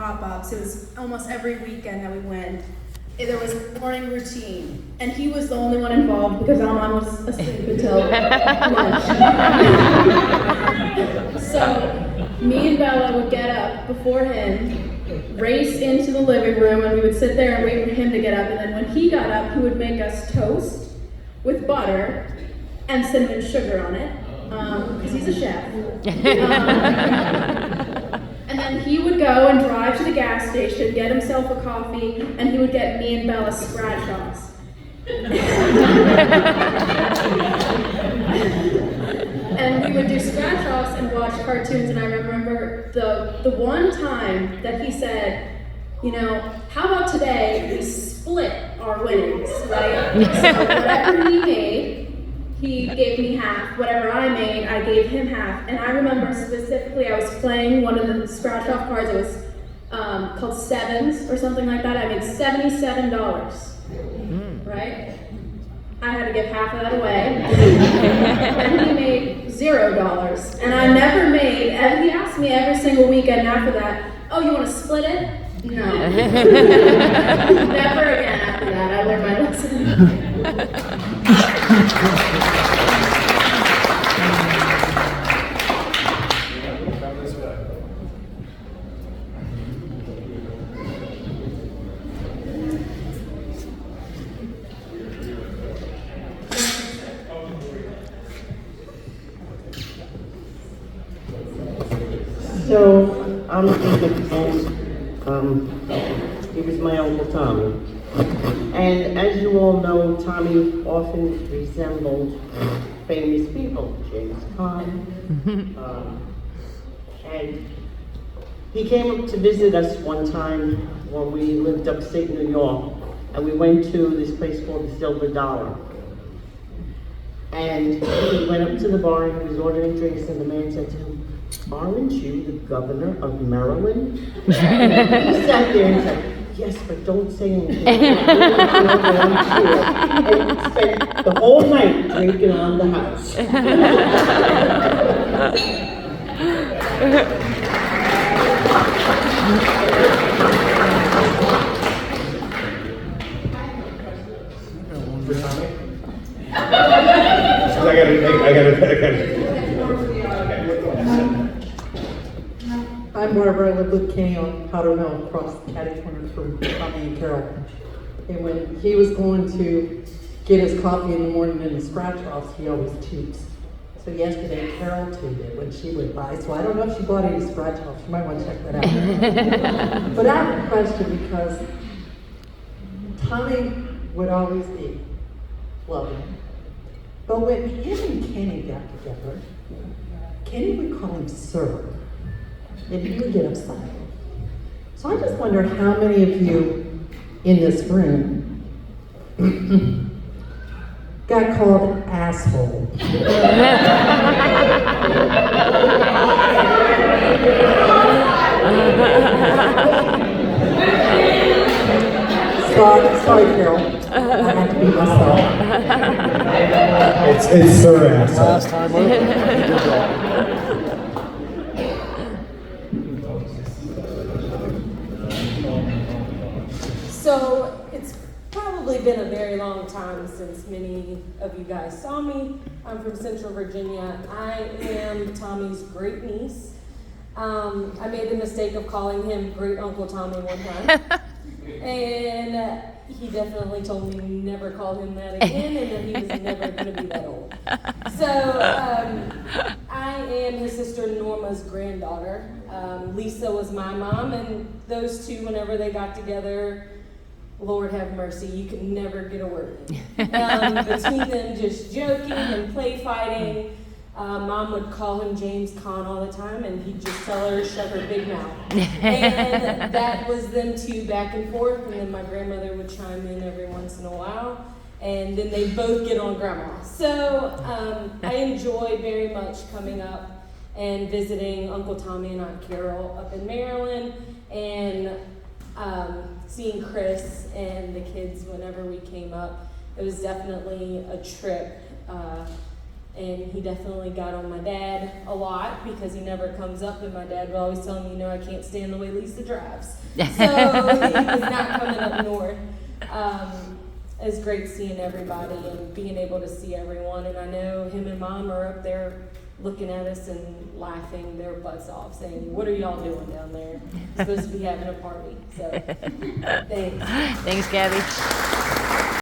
pop-ups. It was almost every weekend that we went. There was a morning routine, and he was the only one involved because our mom was asleep until lunch. So me and Bella would get up before him, race into the living room, and we would sit there and wait for him to get up. And then when he got up, he would make us toast with butter and cinnamon sugar on it, because he's a chef. And then he would go and drive to the gas station, get himself a coffee, and he would get me and Bella scratch-offs. And we would do scratch-offs and watch cartoons, and I remember the one time that he said, you know, how about today we split our winnings, right? So whatever he made, he gave me half. Whatever I made, I gave him half. And I remember specifically, I was playing one of the scratch-off cards. It was called Sevens or something like that. I made $77, right? I had to give half of that away. And he made $0. And I never made, and he asked me every single weekend after that, oh, you want to split it? No. Never again after that. I learned my lesson. So, I'm he was my Uncle Tommy. And as you all know, Tommy often resembled famous people, James Caan. And he came up to visit us one time when we lived upstate New York, and we went to this place called the Silver Dollar. And he went up to the bar and he was ordering drinks, and the man said to him, aren't you the governor of Maryland? He sat there and said, yes, but don't say anything. And spent the whole night drinking on the house. I gotta. I'm Barbara. I live with Kenny on Powder Mill across the catty corner from Tommy and Carol. And when he was going to get his coffee in the morning in the scratch-offs, he always toots. So yesterday, Carol tooted when she went by. So I don't know if she bought any scratch-offs. You might want to check that out. But I have a question because Tommy would always be loving. But when him and Kenny got together, Kenny would call him sir. And he would get upset. So I just wonder how many of you in this room got called asshole. Sorry, Carol. I had to be myself. It's sir asshole. Last time over. You did that. So it's probably been a very long time since many of you guys saw me. I'm from Central Virginia. I am Tommy's great niece. I made the mistake of calling him Great Uncle Tommy one time. And he definitely told me never call him that again and that he was never going to be that old. So I am his sister Norma's granddaughter. Lisa was my mom, and those two, whenever they got together, Lord have mercy, you could never get a word in. Between them just joking and play fighting, Mom would call him James Caan all the time, and he'd just tell her to shut her big mouth. And that was them two back and forth, and then my grandmother would chime in every once in a while, and then they both get on grandma. So I enjoy very much coming up and visiting Uncle Tommy and Aunt Carol up in Maryland, and seeing Chris and the kids whenever we came up. It was definitely a trip And he definitely got on my dad a lot because he never comes up, and my dad would always tell me, I can't stand the way Lisa drives. So he was not coming up north. It's great seeing everybody and being able to see everyone. And I know him and Mom are up there looking at us and laughing their butts off, saying, "What are y'all doing down there? Supposed to be having a party." So, thanks. Thanks, Gabby.